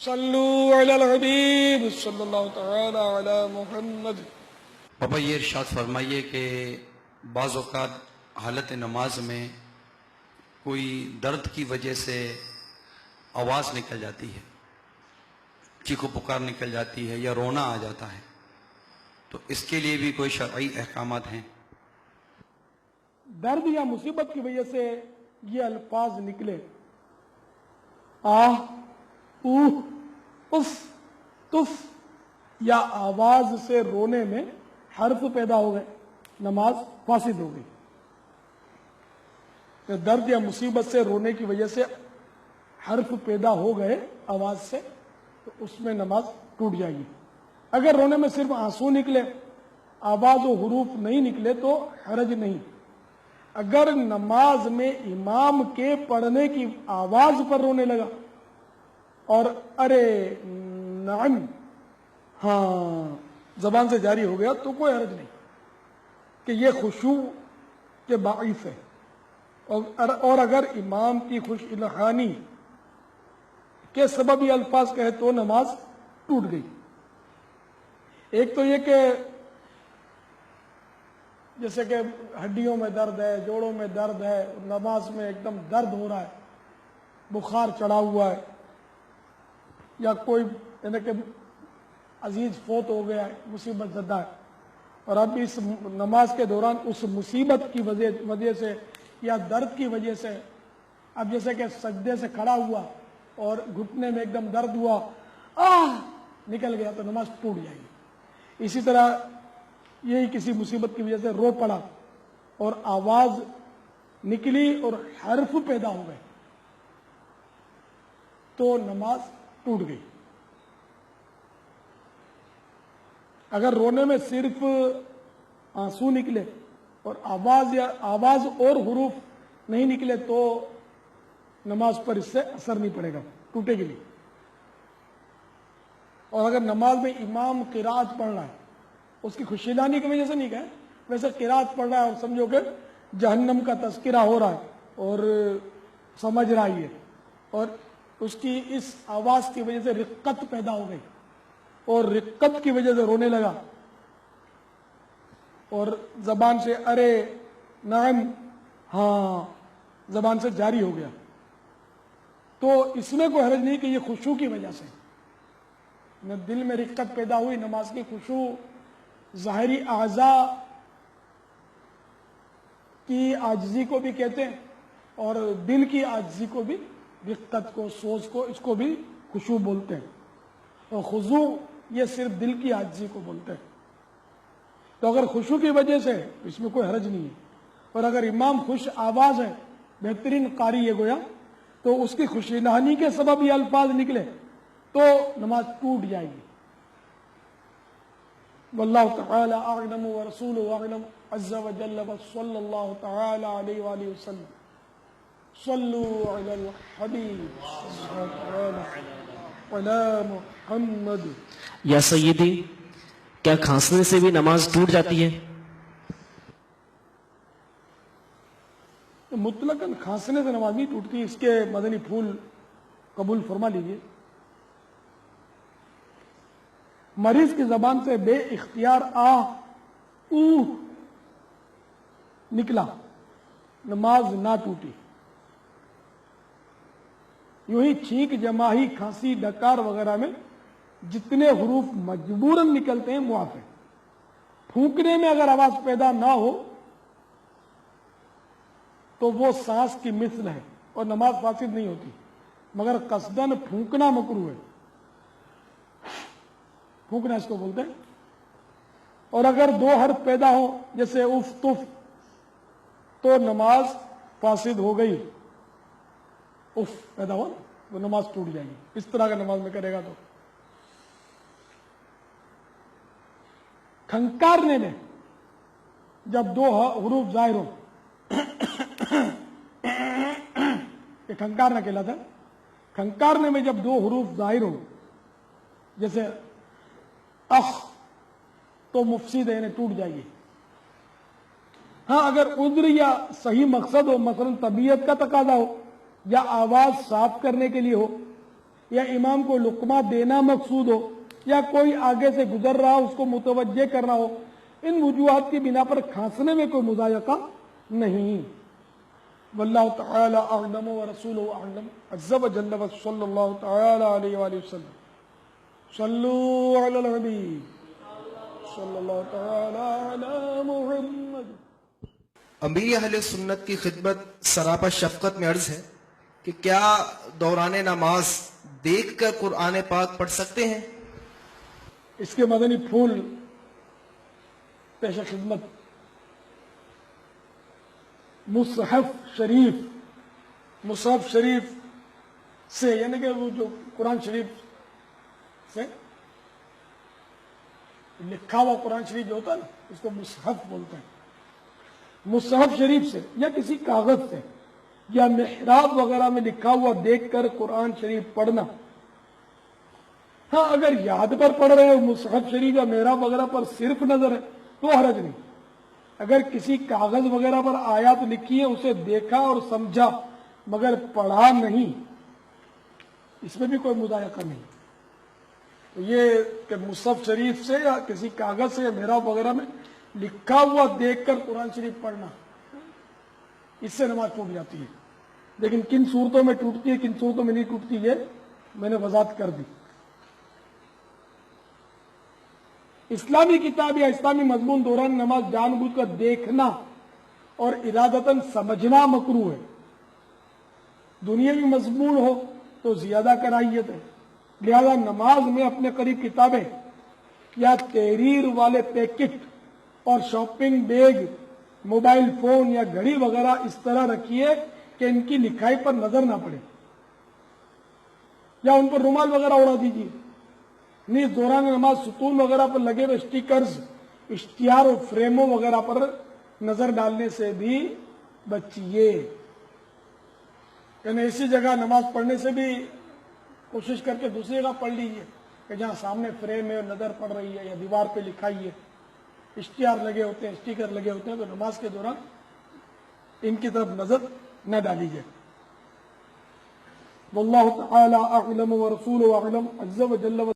صلو علی الحبیب صلی اللہ تعالی علی محمد۔ پاپا یہ ارشاد فرمائیے کہ بعض اوقات حالت نماز میں کوئی درد کی وجہ سے آواز نکل جاتی ہے، چیخو پکار نکل جاتی ہے یا رونا آ جاتا ہے، تو اس کے لیے بھی کوئی شرعی احکامات ہیں؟ درد یا مصیبت کی وجہ سے یہ الفاظ نکلے، آہ، اوہ، اف، تف، یا آواز سے رونے میں حرف پیدا ہو گئے، نماز فاسد ہو گئی۔ درد یا مصیبت سے رونے کی وجہ سے حرف پیدا ہو گئے آواز سے، تو اس میں نماز ٹوٹ جائے گی۔ اگر رونے میں صرف آنسو نکلے، آواز و حروف نہیں نکلے تو حرج نہیں۔ اگر نماز میں امام کے پڑھنے کی آواز پر رونے لگا اور ارے نعم، ہاں، زبان سے جاری ہو گیا تو کوئی حرج نہیں کہ یہ خشوع کے باعث ہے۔ اور اگر امام کی خوش الحانی کے سبب یہ الفاظ کہے تو نماز ٹوٹ گئی۔ ایک تو یہ کہ جیسے کہ ہڈیوں میں درد ہے، جوڑوں میں درد ہے، نماز میں ایک دم درد ہو رہا ہے، بخار چڑھا ہوا ہے، یا کوئی یعنی کہ عزیز فوت ہو گیا ہے، مصیبت زدہ ہے، اور اب اس نماز کے دوران اس مصیبت کی وجہ سے یا درد کی وجہ سے اب جیسے کہ سجدے سے کھڑا ہوا اور گھٹنے میں ایک دم درد ہوا، آہ نکل گیا، تو نماز ٹوٹ جائے گی۔ اسی طرح یہی کسی مصیبت کی وجہ سے رو پڑا اور آواز نکلی اور حرف پیدا ہو گئے تو نماز ٹوٹ گئی۔ اگر رونے میں صرف آنسو نکلے اور آواز اور حروف نہیں نکلے تو نماز پر اس سے اثر نہیں پڑے گا، ٹوٹے گی نہیں۔ اور اگر نماز میں امام قرات پڑھ رہا ہے، اس کی خوشیلانی کی وجہ سے نہیں کہے، ویسے قرات پڑھ رہا ہے اور سمجھو کہ جہنم کا تذکرہ ہو رہا ہے اور سمجھ رہا ہے، اور اس کی اس آواز کی وجہ سے رقت پیدا ہو گئی اور رقت کی وجہ سے رونے لگا اور زبان سے ارے نعم، ہاں، زبان سے جاری ہو گیا، تو اس میں کوئی حرج نہیں کہ یہ خشوع کی وجہ سے دل میں رقت پیدا ہوئی۔ نماز کی خشوع ظاہری اعضاء کی عاجزی کو بھی کہتے ہیں، اور دل کی عاجزی کو بھی، رقت کو، سوز کو، اس کو بھی خشوع بولتے ہیں، اور خضوع یہ صرف دل کی عاجزی کو بولتے ہیں۔ تو اگر خشوع کی وجہ سے اس میں کوئی حرج نہیں ہے، اور اگر امام خوش آواز ہے، بہترین قاری ہے گویا، تو اس کی خوشی نہانی کے سبب یہ الفاظ نکلے تو نماز ٹوٹ جائے گی۔ واللہ تعالی اعلم ورسولہ اعلم عز وجل وصلی اللہ تعالی علیہ وآلہ وسلم۔ صلو علی الحبیب علی محمد۔ یا سیدی، کیا کھانسنے سے بھی نماز ٹوٹ جاتی ہے؟ مطلقاً کھانسنے سے نماز نہیں ٹوٹتی، اس کے مدنی پھول قبول فرما لیجئے۔ مریض کی زبان سے بے اختیار آہ، اوہ نکلا، نماز نہ ٹوٹی۔ یوں ہی چھینک، جماہی، کھانسی، ڈکار وغیرہ میں جتنے حروف مجبوراً نکلتے ہیں معاف ہے۔ پھونکنے میں اگر آواز پیدا نہ ہو تو وہ سانس کی مثل ہے اور نماز فاسد نہیں ہوتی، مگر قصداً پھونکنا مکروہ ہے، پھونکنا اس کو بولتے ہیں۔ اور اگر دو حرف پیدا ہو جیسے اف، تف، تو نماز فاسد ہو گئی۔ اف پیدا ہو تو نماز ٹوٹ جائے گی، اس طرح کا نماز میں کرے گا تو۔ کھنکارنے میں جب دو حروف ظاہر ہو، یہ کھنکارنا کہلاتا ہے۔ کھنکارنے میں جب دو حروف ظاہر ہو جیسے اخ، تو مفسد ہے، یعنی ٹوٹ جائے گی۔ ہاں اگر عذر یا صحیح مقصد ہو، مثلا طبیعت کا تقاضا ہو یا آواز صاف کرنے کے لیے ہو یا امام کو لقمہ دینا مقصود ہو یا کوئی آگے سے گزر رہا اس کو متوجہ کرنا ہو، ان وجوہات کی بنا پر کھانسنے میں کوئی مضایقہ نہیں۔ واللہ تعالی اعلم ورسولہ اعلم عز وجل وصلی اللہ تعالی علیہ وآلہ وسلم۔ صلو علی الحبیب صلی اللہ تعالی علی محمد۔ امیر اہل سنت کی خدمت سراپا شفقت میں عرض ہے کہ کیا دوران نماز دیکھ کر قرآن پاک پڑھ سکتے ہیں؟ اس کے مدنی پھول پیش خدمت مصحف شریف سے، یعنی کہ وہ جو قرآن شریف سے لکھا ہوا قرآن شریف جو ہوتا ہے نا، اس کو مصحف بولتے ہیں۔ مصحف شریف سے یا کسی کاغذ سے یا محراب وغیرہ میں لکھا ہوا دیکھ کر قرآن شریف پڑھنا، ہاں اگر یاد پر پڑھ رہے ہو مصحف شریف یا محراب وغیرہ پر صرف نظر ہے تو حرج نہیں۔ اگر کسی کاغذ وغیرہ پر آیات لکھی ہے اسے دیکھا اور سمجھا مگر پڑھا نہیں، اس میں بھی کوئی مضایقہ نہیں۔ تو یہ کہ مصحف شریف سے یا کسی کاغذ سے یا محراب وغیرہ میں لکھا ہوا دیکھ کر قرآن شریف پڑھنا، اس سے نماز ٹوٹ جاتی ہے۔ لیکن کن صورتوں میں ٹوٹتی ہے کن صورتوں میں نہیں ٹوٹتی یہ میں نے وضاحت کر دی۔ اسلامی کتاب یا اسلامی مضمون دوران نماز جان بوجھ کر دیکھنا اور ارادتاً سمجھنا مکروہ ہے۔ دنیاوی مضمون ہو تو زیادہ کراہیت ہے، لہذا نماز میں اپنے قریب کتابیں یا تحریر والے پیکٹ اور شاپنگ بیگ، موبائل فون یا گھڑی وغیرہ اس طرح رکھیے کہ ان کی لکھائی پر نظر نہ پڑے، یا ان پر رومال وغیرہ اڑا دیجیے۔ نیز دوران نماز ستون وغیرہ پر لگے ہوئے اسٹیکرز، اشتہار اور فریموں وغیرہ پر نظر ڈالنے سے بھی بچیے۔ یعنی اسی جگہ نماز پڑھنے سے بھی کوشش کر کے دوسری جگہ پڑھ لیجیے کہ جہاں سامنے فریم ہے اور نظر پڑ رہی ہے، یا دیوار پہ لکھائی ہے، اشتہار لگے ہوتے ہیں، اسٹیکر لگے ہوتے ہیں، تو نماز کے دوران ان کی طرف نظر نہ ڈالیجیے۔ واللہ تعالی اعلم ورسولہ اعلم عز وجل۔